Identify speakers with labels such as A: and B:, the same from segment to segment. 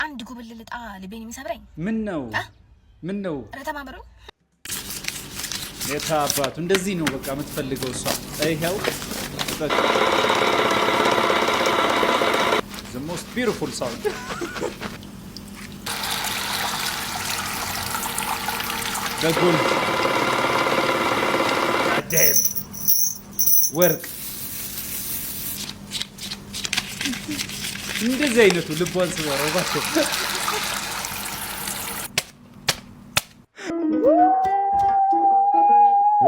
A: አንድ ጉብል ልጣ ልቤን የሚሰብረኝ
B: ምን ነው
A: ተማምሩ
B: የታባቱ እንደዚህ ነው በቃ የምትፈልገው እሷ አይሄው በቃ the most beautiful sound the gold damn work እንደዚህ አይነቱ ልቧን ስበረው ባቸው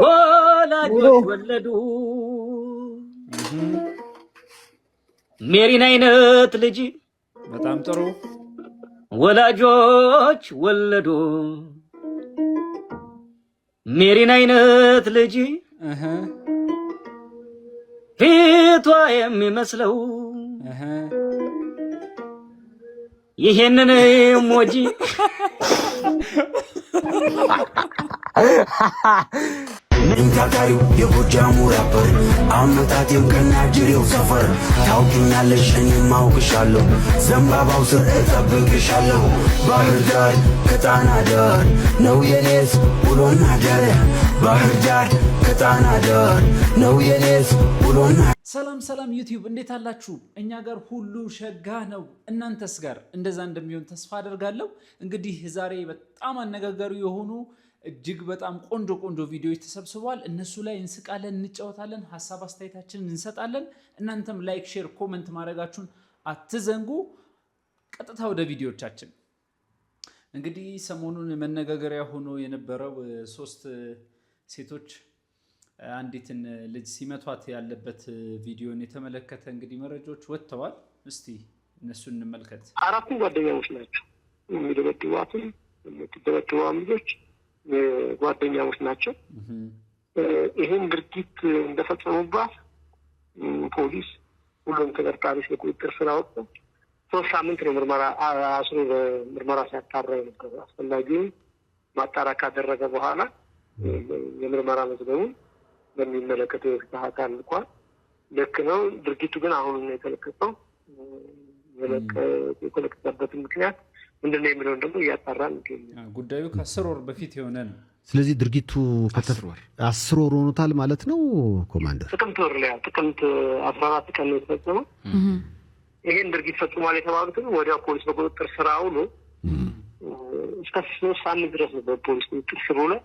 C: ወላጆች ወለዱ ሜሪን አይነት ልጅ
B: በጣም ጥሩ
C: ወላጆች ወለዱ ሜሪን አይነት ልጅ ፊቷ የሚመስለው ይሄንን ሞጂ
D: ምንታታሪው የጎጃሙ ራፐር አመጣጤም ከናጅሬው ሰፈር ታውቂኛለሽ እኔም አውቅሻለሁ ዘንባባው ስር እጠብቅሻለሁ ባህር ዳር ከጣና ዳር ነው የኔስ ውሎና ዳር ባህር ዳር ከጣና ዳር ነው የኔስ ውሎና
B: ሰላም ዩቲዩብ እንዴት አላችሁ? እኛ ጋር ሁሉ ሸጋ ነው። እናንተስ ጋር እንደዛ እንደሚሆን ተስፋ አደርጋለሁ። እንግዲህ ዛሬ በጣም አነጋጋሪ የሆኑ እጅግ በጣም ቆንጆ ቪዲዮዎች ተሰብስበዋል። እነሱ ላይ እንስቃለን፣ እንጫወታለን፣ ሐሳብ አስተያየታችንን እንሰጣለን። እናንተም ላይክ፣ ሼር፣ ኮሜንት ማድረጋችሁን አትዘንጉ። ቀጥታ ወደ ቪዲዮቻችን። እንግዲህ ሰሞኑን መነጋገሪያ ሆኖ የነበረው ሶስት ሴቶች አንዲትን ልጅ ሲመቷት ያለበት ቪዲዮን የተመለከተ እንግዲህ መረጃዎች ወጥተዋል። እስቲ እነሱን እንመልከት።
E: አራቱም ጓደኛሞች ናቸው። የሚደበድቧትም የምትደበድቧም ልጆች ጓደኛሞች ናቸው። ይህን ድርጊት እንደፈጸሙባት ፖሊስ ሁሉም ተጠርጣሪዎች በቁጥጥር ስር አወጣ። 3 ሳምንት ነው ምርመራ ሲያጣራ የነበረ። አስፈላጊውን ማጣራት ካደረገ በኋላ የምርመራ መዝገቡን በሚመለከተው የፍትህ አካል ልኳል። ልክ ነው። ድርጊቱ ግን አሁን ነው የተለቀቀው። የተለቀቀበት ምክንያት ምንድነው የሚለውን ደግሞ እያጣራን እንገኛለን።
B: ጉዳዩ ከ10 ወር በፊት የሆነ ነው።
F: ስለዚህ ድርጊቱ 10 ወር ሆኖታል ማለት ነው። ኮማንደር
E: ጥቅምት 14 ቀን ነው የተፈጸመው። ይሄን ድርጊት ፈጽሟል የተባሉትን ወዲያው ፖሊስ በቁጥጥር ስር አውሎ እስከ 3 ሳምንት ድረስ ነው በፖሊስ ቁጥጥር ስር ውለው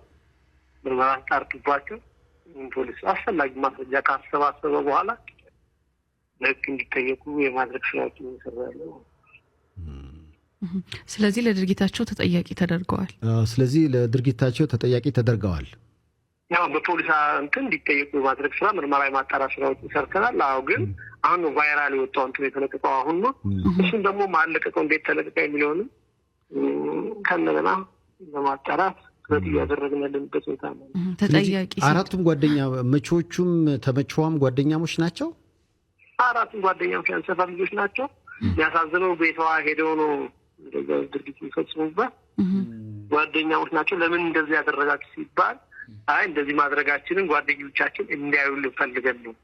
E: ምርመራ አጣርቶባቸው ፖሊስ አስፈላጊ ማስረጃ ካሰባሰበ በኋላ ለህግ እንዲጠየቁ የማድረግ ስራዎችን ይሰራሉ።
G: ስለዚህ ለድርጊታቸው ተጠያቂ ተደርገዋል።
E: ያው በፖሊስ እንዲጠየቁ የማድረግ ስራ ምርመራ የማጣራት ስራዎችን ሰርተናል። ግን አሁን ነው ቫይራል የወጣው የተለቀቀው አሁን ነው። እሱን ደግሞ ማለቀቀው እንዴት ተለቀቀ የሚለውንም ከነገና ለማጣራት ያደረግን ያለንበት ሁኔታ ነው።
G: ተጠያቂ
F: አራቱም ጓደኛ መቾቹም ተመቸዋም ጓደኛሞች ናቸው።
E: አራቱም ጓደኛሞች ያንሰፋ ልጆች ናቸው። ያሳዝነው ቤቷ ሄደው ነው እንደዚህ ድርጊት የሚፈጽሙበት ጓደኛሞች ናቸው። ለምን እንደዚህ ያደረጋችሁ ሲባል እንደዚህ ማድረጋችንን ጓደኞቻችን እንዲያዩልን ፈልገን ነው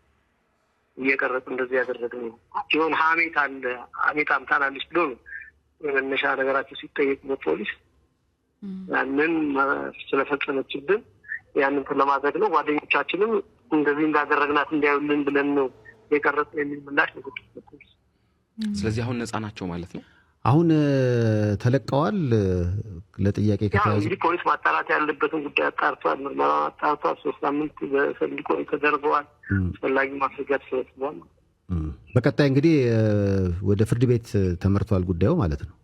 E: እየቀረጽ እንደዚህ ያደረግነው ሲሆን ሀሜት አምታናለች ብሎ ነው መነሻ ነገራቸው ሲጠየቅ በፖሊስ ያንን ስለፈጸመችብን ያንን ለማድረግ ነው። ጓደኞቻችንም እንደዚህ እንዳደረግናት እንዲያዩልን ብለን ነው የቀረጽ የሚል ምላሽ ነው።
H: ስለዚህ አሁን ነፃ ናቸው ማለት ነው።
F: አሁን ተለቀዋል። ለጥያቄ ከተያዙ
E: እንግዲህ ፖሊስ ማጣራት ያለበትን ጉዳይ አጣርቷል። ምርመራ አጣርቷል። 3 ሳምንት በእስር እንዲቆዩ ተደርገዋል። አስፈላጊ ማስረጃ ተሰብስቧል።
F: በቀጣይ እንግዲህ ወደ ፍርድ ቤት ተመርቷል ጉዳዩ ማለት ነው።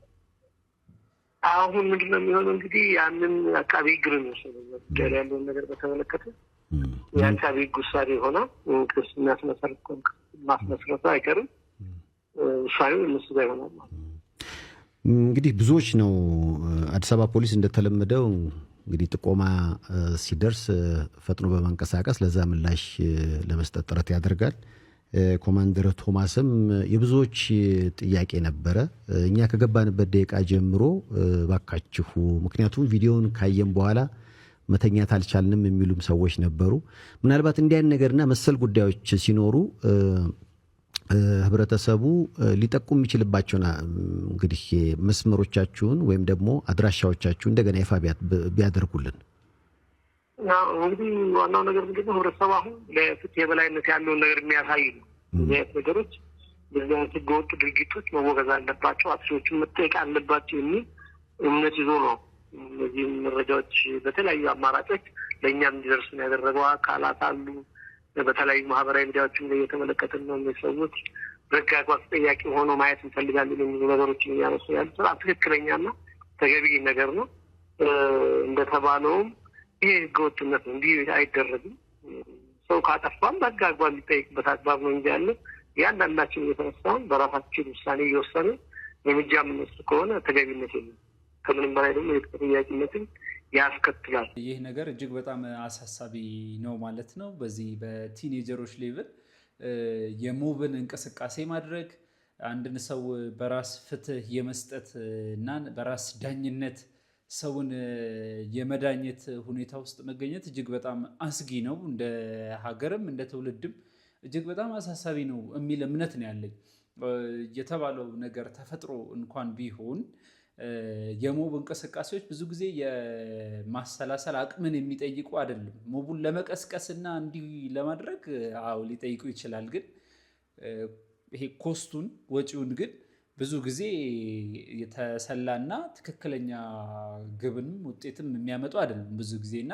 E: አሁን ምንድነው የሚሆነው? እንግዲህ ያንን አቃቤ ሕግ ነው ጉዳይ ያለውን ነገር በተመለከተ የአቃቤ ሕግ ውሳኔ ሆነ ክስ ማስመስረቱ አይቀርም። ውሳኔው እነሱ ጋር ይሆናል ማለት ነው።
F: እንግዲህ ብዙዎች ነው አዲስ አበባ ፖሊስ እንደተለመደው እንግዲህ ጥቆማ ሲደርስ ፈጥኖ በመንቀሳቀስ ለዛ ምላሽ ለመስጠት ጥረት ያደርጋል። ኮማንደር ቶማስም የብዙዎች ጥያቄ ነበረ። እኛ ከገባንበት ደቂቃ ጀምሮ ባካችሁ ምክንያቱም ቪዲዮውን ካየን በኋላ መተኛት አልቻልንም የሚሉም ሰዎች ነበሩ። ምናልባት እንዲያን ነገርና መሰል ጉዳዮች ሲኖሩ ህብረተሰቡ ሊጠቁም የሚችልባቸውና እንግዲህ መስመሮቻችሁን ወይም ደግሞ አድራሻዎቻችሁ እንደገና ይፋ ቢያደርጉልን።
E: እንግዲህ ዋናው ነገር ምንድነው ህብረተሰቡ አሁን ለፍትህ የበላይነት ያለውን ነገር የሚያሳይ ነው። እነዚህ ነገሮች በዚህ አይነት ህገወጥ ድርጊቶች መወገዝ አለባቸው፣ አጥፊዎችን መጠየቅ አለባቸው የሚል እምነት ይዞ ነው እነዚህ መረጃዎች በተለያዩ አማራጮች ለእኛም እንዲደርሱ ያደረገው አካላት አሉ። በተለያዩ ማህበራዊ ሚዲያዎችም ላይ የተመለከትን ነው። ሰዎች በህግ አግባብ ተጠያቂ ሆኖ ማየት እንፈልጋለን የሚሉ ነገሮችን እያነሱ ያሉት ትክክለኛና ተገቢ ነገር ነው። እንደተባለውም ይሄ ህገወጥነት ነው፣ እንዲህ አይደረግም። ሰው ካጠፋም በህግ አግባብ የሚጠይቅበት አግባብ ነው እንጂ ያለ ያንዳንዳችን እየተነሳን በራሳችን ውሳኔ እየወሰነ እርምጃ የምንወስድ ከሆነ ተገቢነት የለም። ከምንም በላይ ደግሞ የተጠያቂነትን ያስከትላል።
B: ይህ ነገር እጅግ በጣም አሳሳቢ ነው ማለት ነው። በዚህ በቲኔጀሮች ሌቭል የሞብን እንቅስቃሴ ማድረግ አንድን ሰው በራስ ፍትህ የመስጠት እና በራስ ዳኝነት ሰውን የመዳኘት ሁኔታ ውስጥ መገኘት እጅግ በጣም አስጊ ነው። እንደ ሀገርም እንደ ትውልድም እጅግ በጣም አሳሳቢ ነው የሚል እምነት ነው ያለኝ። የተባለው ነገር ተፈጥሮ እንኳን ቢሆን የሞብ እንቅስቃሴዎች ብዙ ጊዜ የማሰላሰል አቅምን የሚጠይቁ አይደለም። ሞቡን ለመቀስቀስና እንዲህ ለማድረግ አዎ ሊጠይቁ ይችላል። ግን ይሄ ኮስቱን ወጪውን ግን ብዙ ጊዜ የተሰላና ትክክለኛ ግብንም ውጤትም የሚያመጡ አይደለም ብዙ ጊዜና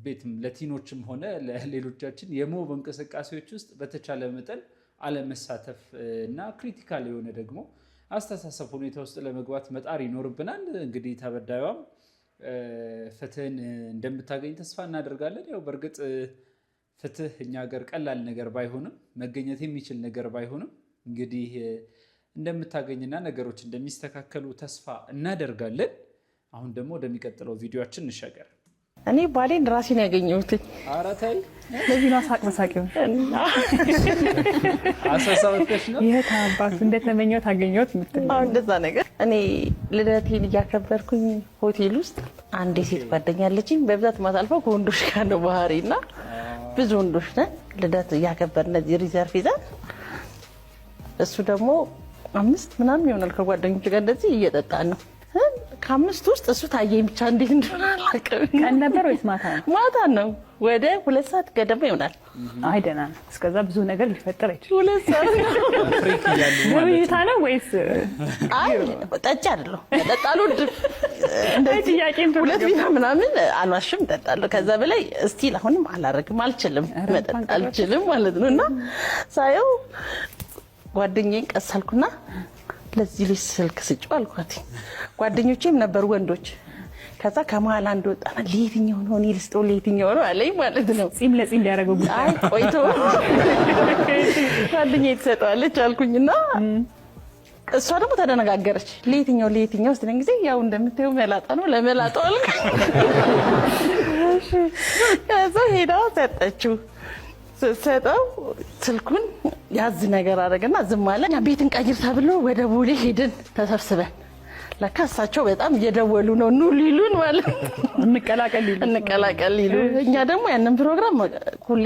B: ቤትም ለቲኖችም ሆነ ለሌሎቻችን የሞብ እንቅስቃሴዎች ውስጥ በተቻለ መጠን አለመሳተፍ እና ክሪቲካል የሆነ ደግሞ አስተሳሰብ ሁኔታ ውስጥ ለመግባት መጣር ይኖርብናል። እንግዲህ ተበዳዩም ፍትህን እንደምታገኝ ተስፋ እናደርጋለን። ያው በእርግጥ ፍትህ እኛ ሀገር ቀላል ነገር ባይሆንም መገኘት የሚችል ነገር ባይሆንም እንግዲህ እንደምታገኝና ነገሮች እንደሚስተካከሉ ተስፋ እናደርጋለን። አሁን ደግሞ ወደሚቀጥለው ቪዲዮአችን እንሻገር።
I: እኔ ባሌን ራሴን ያገኘሁት
B: ኧረ ተይ
I: ለዚህ ነው ሳቅ መሳቂው
B: አሳሳውተሽ ነው
I: ይሄ ታባክ እንደተመኘው ታገኘሁት ምትል እንደዛ ነገር። እኔ ልደቴን እያከበርኩኝ ሆቴል ውስጥ አንድ ሴት ጓደኛ አለችኝ። በብዛት ማሳልፈው ከወንዶች ጋር ነው ባህሪና ብዙ ወንዶች ነን። ልደት እያከበርን እዚህ ሪዘርቭ ይዘን እሱ ደግሞ 5 ምናምን ይሆናል ከጓደኞች ጋር እንደዚህ እየጠጣን ነው። ከ5 ውስጥ እሱ ታየኝ ብቻ እንዴት እንደሆነ አላውቅም። ቀን ነበር ወይስ ማታ ነው? ማታ ነው። ወደ 2 ሰዓት ገደማ ይሆናል።
J: አይ ደህና ነው። እስከዛ ብዙ ነገር ሊፈጠር አይችልም።
I: 2 ሰዓት
B: ፍሪክ ይላሉ
J: ውይይታ ነው ወይስ?
I: አይ ጠጪ አይደለሁ። እጠጣለሁ። እንደዚህ ጥያቄን 2 ቢራ ምናምን አልዋሽም፣ እጠጣለሁ። ከዛ በላይ እስቲል አሁንም አላረግም፣ አልችልም፣ መጠጥ አልችልም ማለት ነውና ሳየው ጓደኛዬን ቀሰልኩና ለዚህ ልጅ ስልክ ስጪው አልኳት። ጓደኞቼም ነበሩ ወንዶች። ከዛ ከመሀል አንድ ወጣና ለየትኛው ነው እኔ ልስጠው ለየትኛው ነው አለኝ ማለት ነው።
J: ጺም ለጺም ሊያደርገው
I: አይ ቆይቶ ጓደኛዬ ትሰጠዋለች አልኩኝና እሷ ደግሞ ተደነጋገረች። ለየትኛው ስትለኝ ጊዜ ያው እንደምታየው መላጣ ነው ለመላጣው አልኩ። ከዛ ሄዳ ሰጠችው። ሰጠው ስልኩን ያዝ ነገር አደረገና ዝም አለ። ቤት እንቀይር ተብሎ ወደ ቦሌ ሄድን ተሰብስበን። ለካ እሳቸው በጣም እየደወሉ ነው ኑ ሊሉን ማለት እንቀላቀል ሊሉ። እኛ ደግሞ ያንን ፕሮግራም ሁሌ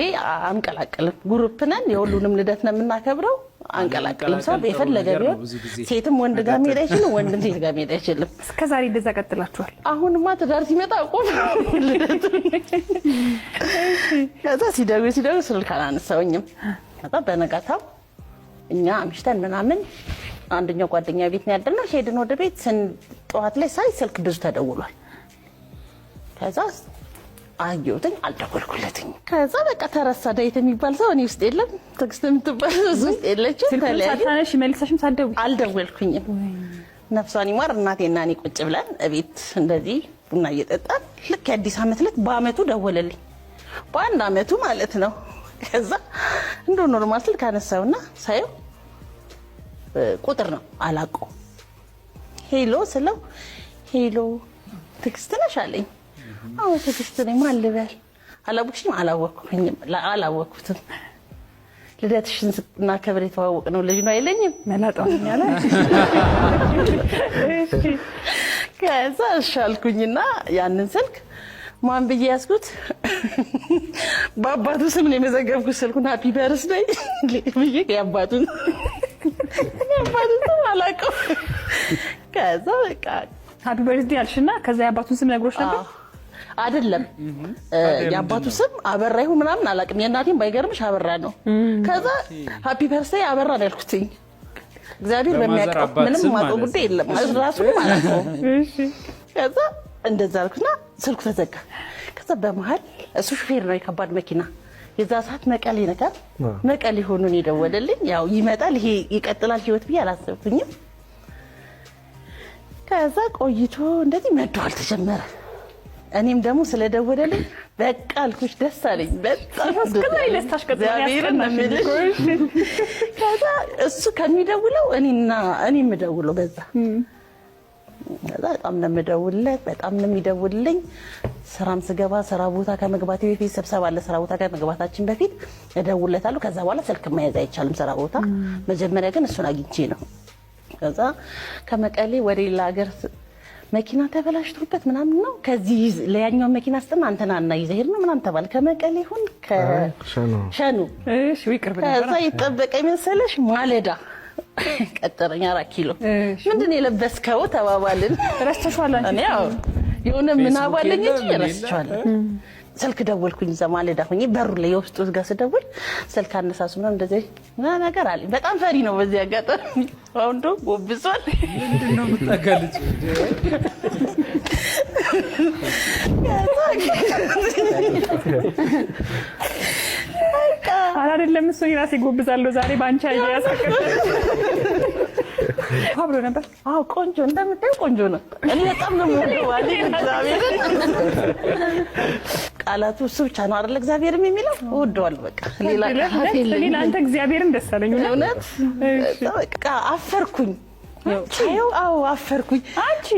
I: አንቀላቀልም። ግሩፕ ነን፣ የሁሉንም ልደት ነው የምናከብረው። አንቀላቀልም። ሰው የፈለገ ቢሆን ሴትም ወንድ ጋር መሄድ አይችልም፣ ወንድም ሴት ጋር መሄድ አይችልም።
J: እስከዛሬ እንደዛ ቀጥላችኋል?
I: አሁንማ ትዳር ሲመጣ ቆም ልደቱ። ከዛ ሲደውል ስልክ አላነሳሁኝም። ከዛ በነጋታው እኛ አምሽተን ምናምን አንደኛው ጓደኛ ቤት ነው ያደረው። ሄድን ወደ ቤት። ጠዋት ላይ ሳይ ስልክ ብዙ ተደውሏል። ከዛ አየሁትኝ፣ አልደወልኩለትኝ። ከዛ በቃ ተረሳ። ዳዊት የሚባል ሰው እኔ ውስጥ የለም፣ ትዕግስት የምትባል ውስጥ የለችም።
J: ሳታነሽ መልሰሽም ሳትደውይ?
I: አልደወልኩኝም። ነፍሷን ይማር እናቴና እኔ ቁጭ ብለን እቤት እንደዚህ ቡና እየጠጣን ልክ የአዲስ ዓመት ዕለት በአመቱ ደወለልኝ። በአንድ አመቱ ማለት ነው። ከዛ እንደ ኖርማል ስልክ አነሳውና ሳየው ቁጥር ነው አላውቀውም። ሄሎ ስለው ሄሎ ትዕግስት ነሽ አለኝ። አዎ ትዕግስት ነኝ። ማን ልበል? አላወቅሽኝም? አላወቅኩትም። ልደትሽን ስናከብር የተዋወቅነው ልጅ ነው አይለኝም።
J: መላጣው ያለ
I: ከዛ እሺ አልኩኝና ያንን ስልክ ማን ብዬ ያስኩት በአባቱ ስም ነው የመዘገብኩት ስልኩን ሃፒ በርዝዴይ ብዬ የአባቱን አላውቀው። ከዛ በቃ
J: ሃፒ በርዝዴይ አልሽና ከዛ የአባቱን ስም ነግሮሽ ነበር?
I: አይደለም የአባቱ ስም አበራ ይሁን ምናምን አላውቅም። የእናቴም ባይገርምሽ አበራ ነው። ከዛ ሃፒ በርዝዴይ አበራ ነው ያልኩትኝ። እግዚአብሔር በሚያውቀው ምንም ማውቀው ጉዳይ የለም ራሱ ማለት ነው። እሺ ከዛ እንደዛ አልኩና ስልኩ ተዘጋ። ከዛ በመሃል እሱ ሹፌር ነው የከባድ መኪና የዛ ሰዓት መቀሌ ነገር መቀሌ ሆኖ ነው የደወለልኝ። ያው ይመጣል ይሄ ይቀጥላል ህይወት ብዬ አላሰብኩኝም። ከዛ ቆይቶ እንደዚህ መደወል ተጀመረ። እኔም ደግሞ ስለደወለልኝ በቃ አልኩሽ ደስ አለኝ በጣም
J: እስከዛሬ ደስታሽ
I: ቀጥሎ ከዛ እሱ ከሚደውለው እኔ የምደውለው በዛ ከዛ በጣም ነው የምደውልለት በጣም ነው የሚደውልልኝ። ስራም ስገባ ስራ ቦታ ከመግባቴ በፊት ስብሰባ አለ ስራ ቦታ ከመግባታችን በፊት እደውልለታለሁ። ከዛ በኋላ ስልክ መያዝ አይቻልም ስራ ቦታ። መጀመሪያ ግን እሱን አግኝቼ ነው። ከዛ ከመቀሌ ወደ ሌላ ሀገር መኪና ተበላሽቶበት ምናምን ነው ከዚህ ለያኛው መኪና ስጥና አንተና ይዘህ ሄድ ነው ምናምን ተባለ። ከመቀሌ ይሁን ከሸኑ
J: እሺ ይቅርብ ነበር።
I: ከዛ ይጠበቀኝ መሰለሽ ማለዳ ቀጠረኝ 4 ኪሎ ምንድነው የለበስከው ተባባልን።
J: ረስተሽዋል አንቺ?
I: እኔ ያው የሆነ ምናብ አለኝ እንጂ ረስተሽዋል። ስልክ ደወልኩኝ ዘማለዳ ሆኜ በሩ ላይ የውስጡ ጋር ስደውል ስልክ አነሳሱ ነው እንደዚህ ነገር አለኝ። በጣም ፈሪ ነው በዚህ አጋጣሚ። አሁን ደግሞ ጎብዟል።
B: ምንድነው የምታጋልጭ?
J: አይደለም እሱ ራሴ ጎብዛለሁ ዛሬ ባንቻ ያስከከለ አብሮ ነበር።
I: አዎ ቆንጆ እንደምታዩ ቆንጆ ነው። እኔ በጣም ነው የምወደው እግዚአብሔር። ቃላቱ እሱ ብቻ ነው አይደል እግዚአብሔርም የሚለው እወደዋለሁ። በቃ ሌላ ቃላት የለም።
J: እኔ አንተ እግዚአብሔርን ደስ አለኝ
I: እውነት። በቃ አፈርኩኝ። አዎ አፈርኩኝ።
J: አንቺ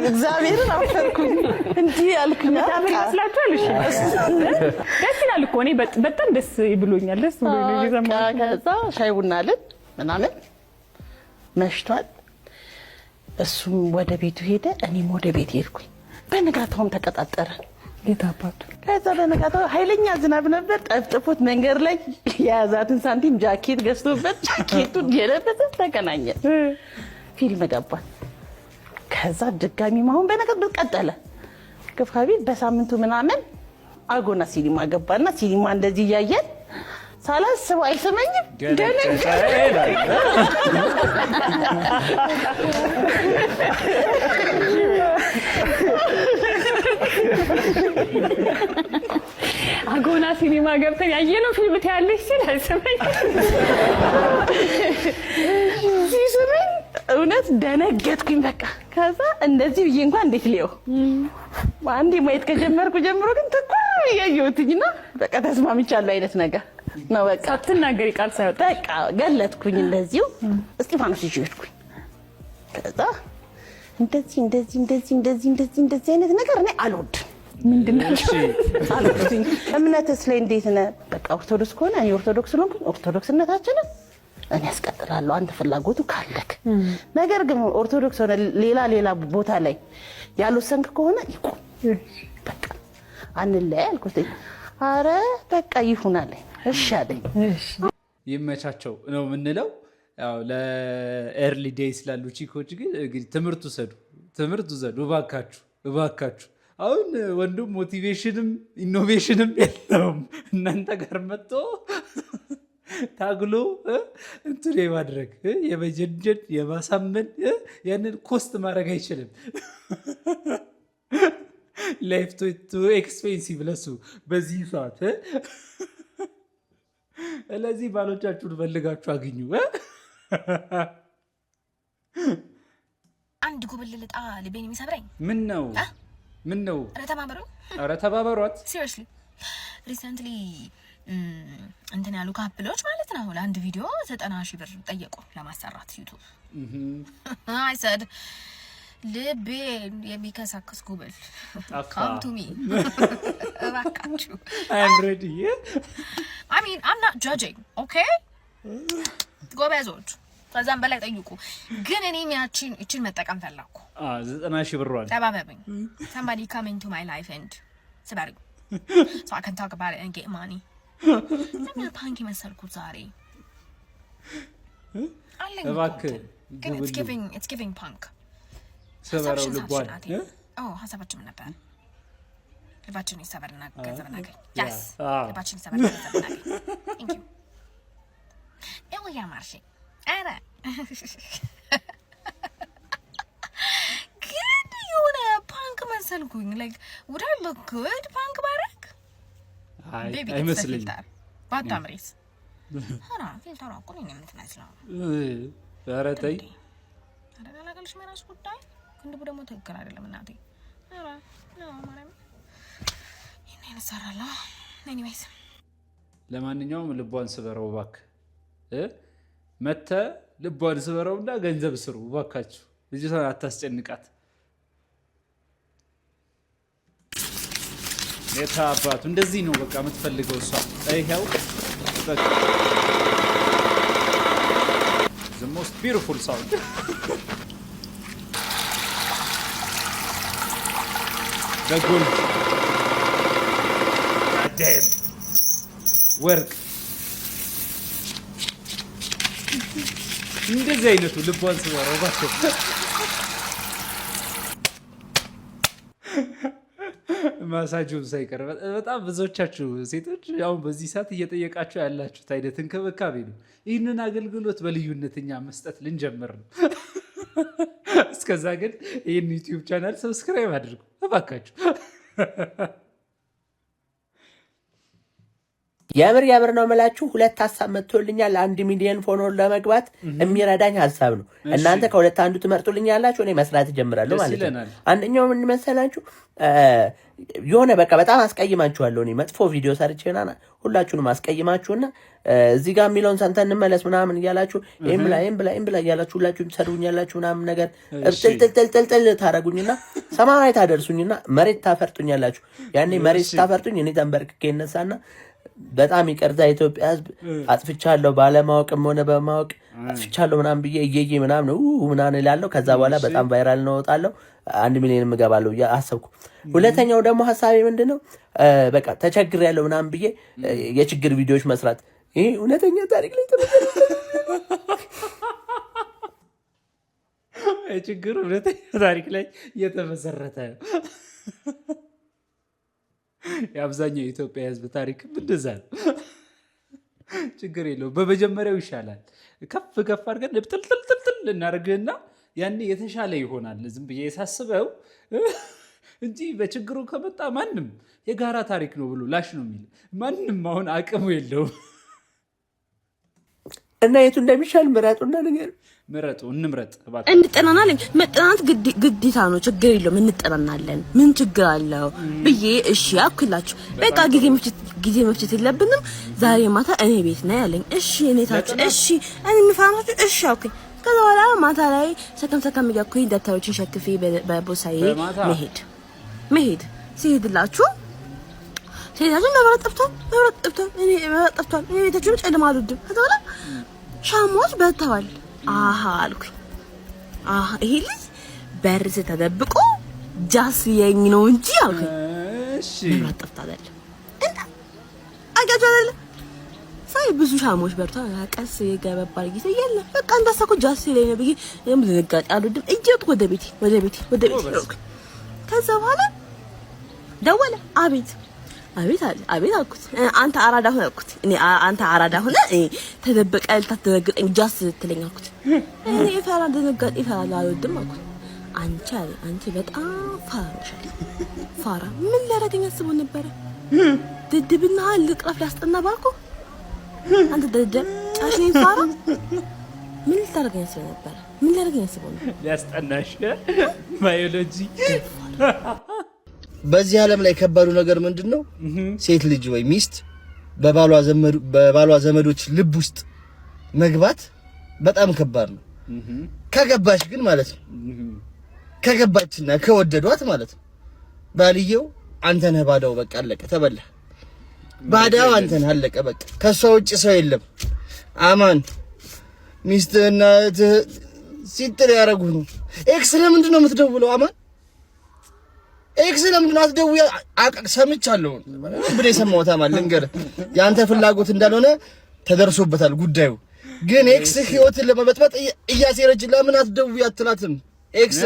I: እግዚአብሔርን አፈርኩኝ። እንዴ አልኩኝ
J: ታበሪ መስላችኋል? እሺ ደስ ይላል እኮ እኔ በጣም ደስ ብሎኛል። ደስ ብሎኛል ይዘማል።
I: ከዛ ሻይ ቡና አለን ምናምን መሽቷል። እሱም ወደ ቤቱ ሄደ፣ እኔም ወደ ቤት ሄድኩኝ። በነጋታውም ተቀጣጠረ
J: ሊታባቱ።
I: ከዛ በነጋታው ኃይለኛ ዝናብ ነበር። ጠፍጥፎት መንገድ ላይ የያዛትን ሳንቲም ጃኬት ገዝቶበት ጃኬቱን የለበሰ ተገናኘ። ፊልም ገባን። ከዛ ድጋሚ ማሁን በነጋታው ቀጠለ። ግፋቢል በሳምንቱ ምናምን አጎና ሲኒማ ገባና ሲኒማ እንደዚህ እያየን ሳላስበው አይሰማኝም ገለጨ።
J: አጎና ሲኒማ ገብተን ያየነው ፊልም ታያለሽ ሲል አይሰማኝም።
I: ሲሰማኝ እውነት ደነገጥኩኝ። በቃ ከዛ እንደዚህ ብዬ እንኳን እንዴት ሊየው አንዴ ማየት ከጀመርኩ ጀምሮ ግን ትኩር ያየሁትኝና በቃ ተስማምቻለሁ አይነት ነገር ነው። በቃ
J: ሳትናገሪ ቃል ሳይወጣ
I: በቃ ገለጥኩኝ። እንደዚሁ እስጢፋኖስ ይዤ ሄድኩኝ። ከዛ እንደዚህ አይነት ነገር እኔ አልወድም።
J: ምንድነው
I: አልወድም። እምነትስ ላይ እንዴት ነህ? በቃ ኦርቶዶክስ ከሆነ እኔ ኦርቶዶክስ ነው። ኦርቶዶክስነታችንን እኔ ያስቀጥላለሁ አንተ ፍላጎቱ ካለክ። ነገር ግን ኦርቶዶክስ ሆነ ሌላ ቦታ ላይ ያልወሰንክ ከሆነ ይቁም በቃ አንለያይ አልኩት። አረ በቃ ይሁን አለኝ። እሺ አለኝ።
B: ይመቻቸው ነው የምንለው። ያው ለኤርሊ ዴይስ ላሉ ቺኮች ግን ትምህርት ውሰዱ እባካችሁ። አሁን ወንዱም ሞቲቬሽንም ኢኖቬሽንም የለውም እናንተ ጋር መጥቶ ታግሎ እንትን የማድረግ የመጀንጀን የማሳመን ያንን ኮስት ማድረግ አይችልም። ላይፍ ቱ ኤክስፔንሲቭ ለሱ በዚህ ሰዓት። ስለዚህ ባሎቻችሁን ፈልጋችሁ አግኙ።
A: አንድ ጉብል ልጣ ልቤን የሚሰብረኝ
B: ምን ነው? ኧረ ተባበሯት።
A: ሲሪየስሊ ሪሰንትሊ እንትን ያሉ ካፕሎች ማለት ነው ለአንድ ቪዲዮ 90,000 ብር ጠየቁ ለማሰራት ዩቱብ። አይ ሰድ ልቤ የሚከሳከስ ጉብል come to me እባካችሁ።
B: I'm ready.
A: I mean I'm not judging, okay? ጎበዞች ከዛም በላይ ጠይቁ። ግን እኔ እቺን መጠቀም ፈለኩ።
B: 90,000 ብሯል
A: ተባበሩኝ። somebody come into my life and ስበሪው so I can talk about it and get money ለምን ፓንክ መሰልኩት ዛሬ አለኝ
B: እባክህ
A: ግን it's giving punk
B: ሰበረው ልቧን
A: ሀሳባችን ነበር ልባችን ይሰበርና ገንዘብ እናገኝ yes ልባችን ይሰበርና ገንዘብ እናገኝ thank you ኤውያ ማርሺ አረ good የሆነ ፓንክ መሰልኩኝ like would I look good ፓንክ ባረክ
B: አይመስልኝ
A: ባታምሪስ ሀራ ፊልተሯ እኮ ነው የምትመስለው
B: ኧረ ተይ
A: አደረጋለሽ መራስ ጉዳይ ክንዱ ደግሞ ትክክል አይደለም እናቴ ኧረ ነው ማርያም እኔ ነሳራላ anyways
B: ለማንኛውም ልቧን ስበረው እባክህ መተ ልቧን ስበረውና ገንዘብ ስሩ እባካችሁ ልጅቷን አታስጨንቃት የታባቱ እንደዚህ ነው በቃ የምትፈልገው እሷ አይሄው በቃ the most beautiful sound the gold damn work እንደዚህ አይነቱ ልቧን ስበረው እባክህ ማሳጁን ሳይቀር በጣም ብዙዎቻችሁ ሴቶች ያው በዚህ ሰዓት እየጠየቃችሁ ያላችሁት አይነት እንክብካቤ ነው። ይህንን አገልግሎት በልዩነትኛ መስጠት ልንጀምር ነው። እስከዛ ግን ይህን ዩቲዩብ ቻናል ሰብስክራይብ አድርጉ እባካችሁ።
K: የምር ነው የምላችሁ። 2 ሀሳብ መጥቶልኛል 1 ሚሊዮን ፎሎወር ለመግባት የሚረዳኝ ሀሳብ ነው። እናንተ ከሁለት አንዱ ትመርጡልኛላችሁ፣ እኔ መስራት እጀምራለሁ ማለት ነው። አንደኛው ምን መሰላችሁ? የሆነ በቃ በጣም አስቀይማችኋለሁ። እኔ መጥፎ ቪዲዮ ሰርቼና ሁላችሁንም አስቀይማችሁና እዚህ ጋር የሚለውን ሰንተን እንመለስ ምናምን እያላችሁ ኤም ብላ እያላችሁ ሁላችሁም ትሰድቡኛላችሁ ምናምን ነገር ጥልጥል ታረጉኝና ሰማይ ታደርሱኝና መሬት ታፈርጡኛላችሁ። ያኔ መሬት ታፈርጡኝ እኔ ተንበርክኬ እነሳና በጣም ይቅርታ ኢትዮጵያ ሕዝብ አጥፍቻለሁ፣ ባለማወቅም ሆነ በማወቅ አጥፍቻለሁ ምናምን ብዬ እየዬ ምናምን እላለሁ። ከዛ በኋላ በጣም ቫይራል ነው ወጣለሁ 1 ሚሊዮን እገባለሁ አሰብኩ። ሁለተኛው ደግሞ ሐሳቤ ምንድነው? በቃ ተቸግሬያለሁ ምናምን ብዬ የችግር ቪዲዮዎች መስራት። ይሄ እውነተኛ ታሪክ ላይ ተመሰረተ
B: የችግር እውነተኛ ታሪክ ላይ የተመሰረተ የአብዛኛው የኢትዮጵያ ሕዝብ ታሪክ እንደዛ ነው። ችግር የለውም። በመጀመሪያው ይሻላል። ከፍ አድርገን ጥልጥል እናደርግና ያኔ የተሻለ ይሆናል። ዝም ብዬ ሳስበው እንጂ በችግሩ ከመጣ ማንም የጋራ ታሪክ ነው ብሎ ላሽ ነው የሚል ማንም አሁን አቅሙ የለውም።
K: እና የቱ እንደሚሻል ምረጡና ነገር
B: እንምረጥ።
L: እንጠናናለን። መጠናት ግዴታ ነው። ችግር የለውም እንጠናናለን። ምን ችግር አለው ብዬ እሺ አኩላችሁ በቃ ጊዜ መፍጀት የለብንም። ዛሬ ማታ እኔ ቤት ነው ያለኝ። እሺ እኔ ታች እሺ እኔ ምፋናችሁ እሺ አኩኝ። ከዛ በኋላ ማታ ላይ ሰከም እያኩኝ ደብተሮችን ሸክፌ በቦሳዬ መሄድ ሲሄድላችሁ መብራት ጠፍቷል። እኔ ቤታችሁም ጨለማ አልወድም። ከዛ በኋላ ሻማዎች በርተዋል። አልኩኝ ይሄ ልጅ በር ተደብቆ ጃስ የኝ ነው እንጂ አልኩኝ። እሺ መብራት ጠፍቷል እና አጋጃለ ሳይ ብዙ ሻማዎች በርተዋል። ቀስ የገበባል ጊዜ የለም በቃ እንዳሰኩ ጃስ ላይ ነው ብዬ ልንጋጥ አልወድም። እጄት ወደ ቤቴ ከዛ በኋላ ደወለ። አቤት አልኩት። አንተ አራዳ ሆነ አልኩት። አንተ አራዳ ሆነ ተደበቀ ልታስደነግጠኝ ጃስ ትለኝ አልኩት። እኔ ፈራ ደነጋጥ ይፈራል አልወድም አልኩት። አንቺ በጣም ፋራ ምን ሊያደርገኝ አስበው ነበረ? ድድብና ልቅረፍ ሊያስጠና ባልኩ አንተ ደደብ ጫሽኔ ፋራ ምን ልታደርገኝ አስበው ነበረ? ምን ሊያደርገኝ አስበው ነበር?
B: ሊያስጠናሽ ባዮሎጂ።
M: በዚህ ዓለም ላይ ከባዱ ነገር ምንድነው? ሴት ልጅ ወይ ሚስት በባሏ ዘመዶች ልብ ውስጥ መግባት በጣም ከባድ ነው። ከገባሽ ግን ማለት ነው ከገባችና ከወደዷት ማለት ነው ባልየው አንተ ነህ ባዳው፣ በቃ አለቀ፣ ተበላ። ባዳው አንተ ነህ አለቀ፣ በቃ ከሷ ውጭ ሰው የለም። አማን ሚስትህና ሲጥር ያረጉ ነው። ኤክስ ለምንድን ነው የምትደውለው? አማን ኤክስ ለምን አትደውይ ሰምቻለሁ ብሬ ሰማሁት ማለት ልንገር ያንተ ፍላጎት እንዳልሆነ ተደርሶበታል ጉዳዩ ግን ኤክስ ህይወትን ለመበጥበጥ እያሴረች ለምን አትደውይ አትላትም ኤክስ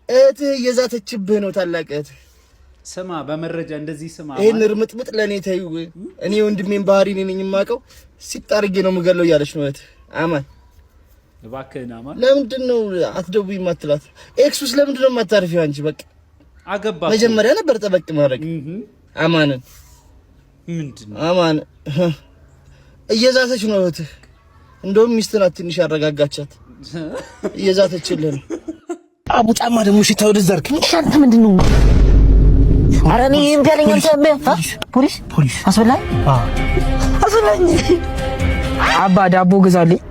M: እህትህ እየዛተችብህ ነው ታላቀት
B: ስማ በመረጃ እንደዚህ ስማ
M: ይሄን እርምጥምጥ ለኔ ተይው እኔ ወንድሜን ባህሪ ነኝ የማውቀው ሲጣርጌ ነው የምገለው እያለች ነው እህት አማን
B: እባክህን አማን
M: ለምንድን ነው አትደውይ ማትላት ኤክሱስ ለምንድን ነው ማታርፊው አንቺ በቃ
B: አገባ
M: መጀመሪያ ነበር ተበቅ ማድረግ አማንን
B: ምንድነው
M: አማን እየዛተች ነው እህትህ እንደውም ሚስትን ትንሽ ያረጋጋቻት እየዛተችልህ ነው
K: አቡ ጫማ ደግሞ ሽታው ደዘርክ
N: ሻንተ ምንድነው አረኒ እንገለኝ አንተ ፖሊስ አስበላኝ አስበላኝ አባ ዳቦ ገዛልኝ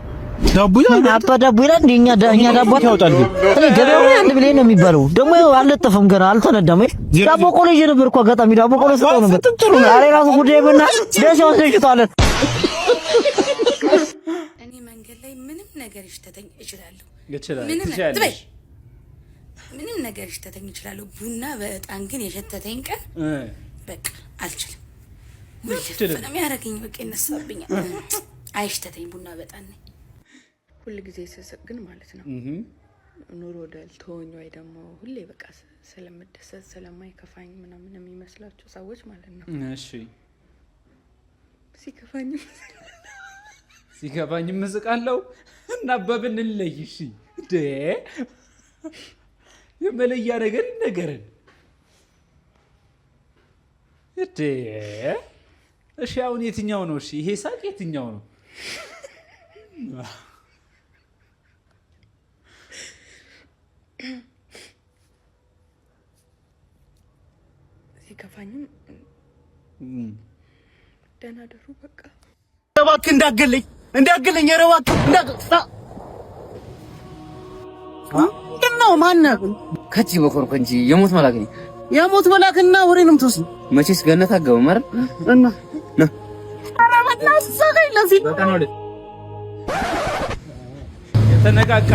N: ዳቦ ይላል አባ ዳቦ ይላል እንደኛ ዳቦ ያወጣል እኔ ገበያው ላይ አንድ ብሌን ነው የሚባለው ደግሞ አልለጠፈም ገና አልተነዳም ዳቦ ቆሎ ይዤ ነበር እኮ አጋጣሚ ዳቦ ቆሎ ሰጠው ነበር ዛሬ ራሱ ጉዳይ በእና ደስ ያወጣችታለ
L: እኔ መንገድ ላይ ምንም ነገር ይሽተተኝ እችላለሁ ምንም ነገር ይሽተተኝ እችላለሁ ቡና በጣም ግን የሸተተኝ ቀን በቃ አልችልም ምንም ያረጋኝ በቃ ይነሳብኛል አይሽተተኝ ቡና በጣም ነኝ
G: ሁሉ ጊዜ ስስቅ ግን ማለት ነው ኑሮ ደልቶኝ ወይ ደግሞ ሁሌ በቃ ስለምደሰት ስለማይከፋኝ ምናምን የሚመስላችሁ ሰዎች ማለት ነው
B: እሺ ሲከፋኝ መስቃለው እና በብንለይ እሺ የመለያ ነገር ይነገረን እሺ አሁን የትኛው ነው እሺ ይሄ ሳቅ የትኛው ነው
G: ሲከፋኝም ደህና ደሩ በቃ
K: እባክህ እንዳገለኝ ረዋክ ነው ማነው
O: ከጂ በኮርኮ እንጂ የሞት
K: መላክና ወሬንም ተወስ
O: መቼስ ገነት አገበ ማለት
K: እና
I: አራባላስ ሰገይ ለዚህ
B: በቃ ነው የተነቃቃ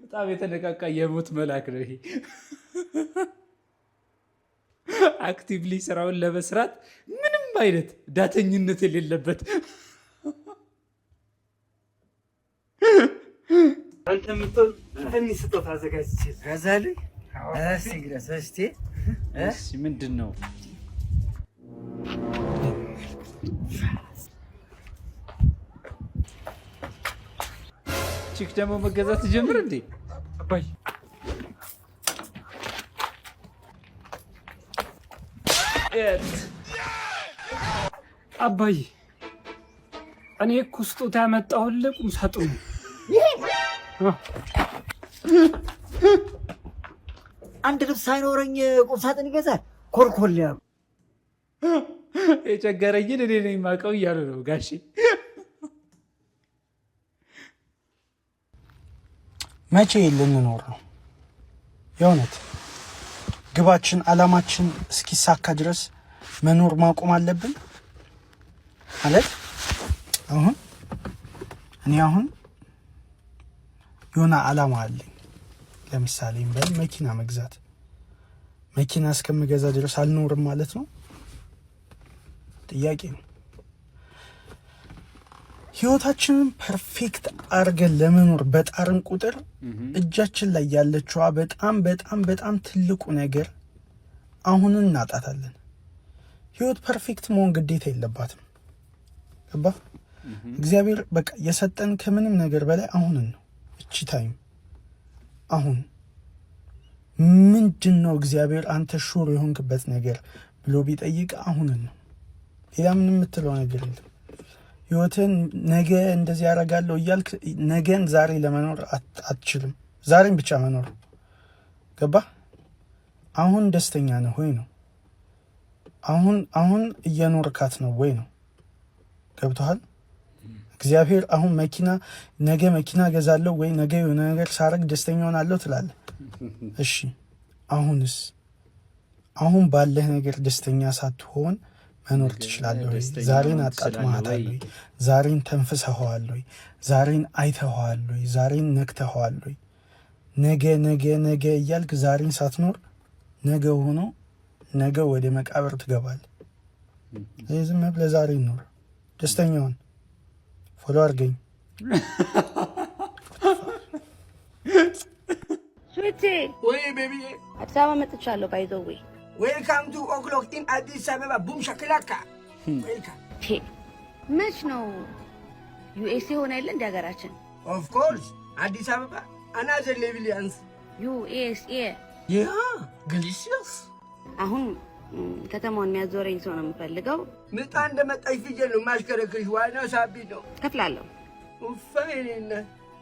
B: በጣም የተነቃቃ የሞት መልአክ ነው ይሄ አክቲቭሊ ስራውን ለመስራት ምንም አይነት ዳተኝነት የሌለበት
K: አንተ ምትል እኔ ስጦታ አዘጋጅቼ ገዛልኝ
B: እሺ ምንድነው ቺክ ደግሞ መገዛት ጀምር እንዴ አባይ
P: አባይ እኔ እኮ ስጦታ ያመጣሁልህ ቁም ሳጥኑ
N: አንድ ልብስ ሳይኖረኝ ቁም ሳጥን ይገዛል ኮልኮልያ
B: የቸገረኝን እኔ ነኝ የማውቀው እያሉ ነው ጋሼ
Q: መቼ ልንኖር ነው የእውነት ግባችን አላማችን እስኪሳካ ድረስ መኖር ማቆም አለብን ማለት አሁን የሆነ አላማ አለኝ ለምሳሌ መኪና መግዛት መኪና እስከምገዛ ድረስ አልኖርም ማለት ነው ጥያቄ ነው ህይወታችንን ፐርፌክት አርገን ለመኖር በጣርን ቁጥር እጃችን ላይ ያለችው በጣም ትልቁ ነገር አሁንን እናጣታለን ህይወት ፐርፌክት መሆን ግዴታ የለባትም ገባ እግዚአብሔር በቃ የሰጠን ከምንም ነገር በላይ አሁንን ነው እቺ ታይም አሁን ምንድነው እግዚአብሔር አንተ ሹር የሆንክበት ነገር ብሎ ቢጠይቅ አሁንን ነው ሌላ ምንም የምትለው ነገር የለም ህይወትን ነገ እንደዚህ ያደርጋለሁ እያልክ ነገን ዛሬ ለመኖር አትችልም ዛሬን ብቻ መኖር ገባ አሁን ደስተኛ ነህ ወይ ነው አሁን እየኖርካት ነው ወይ ነው ገብቶሃል እግዚአብሔር አሁን ነገ መኪና ገዛለሁ ወይ ነገ የሆነ ነገር ሳረግ ደስተኛ ሆናለሁ ትላለህ እሺ አሁንስ አሁን ባለህ ነገር ደስተኛ ሳትሆን መኖር ትችላለህ ወይ ዛሬን አጣጥመሃታል ወይ ዛሬን ተንፍሰኸዋል ወይ ዛሬን አይተኸዋል ወይ ዛሬን ነክተኸዋል ወይ ነገ እያልክ ዛሬን ሳትኖር ነገ ሆኖ ነገ ወደ መቃብር ትገባለህ። ዝም ብለህ ዛሬ ኖር፣ ደስተኛውን ፎሎ አድርገኝ።
G: ስዊቲ
R: ወይ ቤቢ
G: አዲስ አበባ መጥቻለሁ። ባይ ዘ ዌይ
R: ዌልካም ቱ ኦክሎክ ኢን አዲስ አበባ ቡም ሸክላካ ዌልካም።
G: መች ነው ዩኤስኤ ሆነ የለ እንደ ሀገራችን?
R: ኦፍ ኮርስ አዲስ አበባ አናዘር ሌቭል ያንስ
G: ዩኤስኤ
R: ያ ግሊሽስ።
G: አሁን ከተማውን የሚያዞረኝ ሰው ነው የምፈልገው።
R: ምጣ እንደመጣሽ ፍየል ነው ማሽከረክርሽ። ዋናው ሳቢ ነው።
G: ከፍላለሁ።
R: ፈኔነ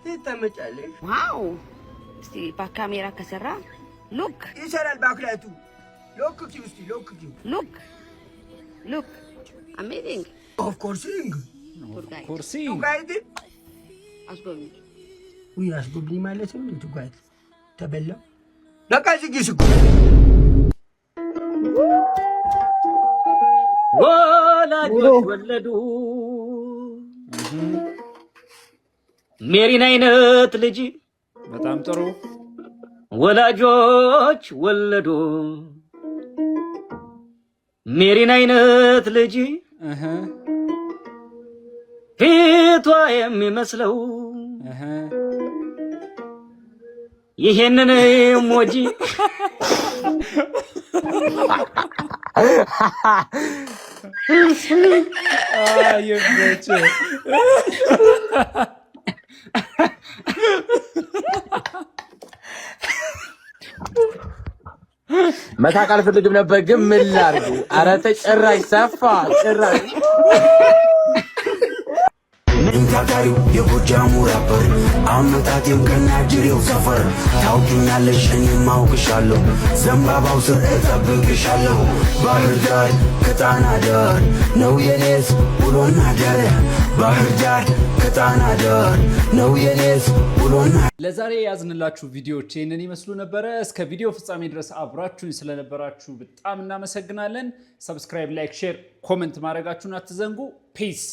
R: ትተመጫለሽ።
G: ዋው እስቲ በካሜራ ከሰራ ሉክ
R: ይሰራል። ባክላቱ ሎክ ኪው እስቲ ሎክ ኪው
G: ሉክ አሜዚንግ
R: ኦፍ ኮርሲንግ
B: ኮርሲንግ
R: ጋይድ
G: አስጎብኝ
R: ወይ አስጎብኝ ማለት ነው። ትጓት ተበላ ነቃሽ ግስኩ
C: ወላጆች ወለዱ ሜሪን አይነት ልጅ።
B: በጣም ጥሩ።
C: ወላጆች ወለዱ ሜሪን አይነት ልጅ ፊቷ የሚመስለው ይሄንን ሞጂ
B: ይበጭ
K: መታቅ አልፈልግም ነበር ግን ምን ላድርግ? ኧረ ተጨራሽ ሰፋ ጭራሽ
D: ታታሪው የጎጃሙ ራፐር አመጣጤም ከናጅሬው ሰፈር ታውቂኛለሽ እኔም አውቅሻለሁ ዘንባባው ስር እጠብቅሻለሁ ባህር ዳር ከጣና ዳር ነው የኔስ ውሎና ዳር ባህር ዳር ከጣና ዳር ነው የኔስ ውሎና።
B: ለዛሬ ያዝንላችሁ ቪዲዮዎች ይህንን ይመስሉ ነበረ። እስከ ቪዲዮ ፍጻሜ ድረስ አብራችሁን ስለነበራችሁ በጣም እናመሰግናለን። ሰብስክራይብ፣ ላይክ፣ ሼር፣ ኮሜንት ማድረጋችሁን አትዘንጉ። ፒስ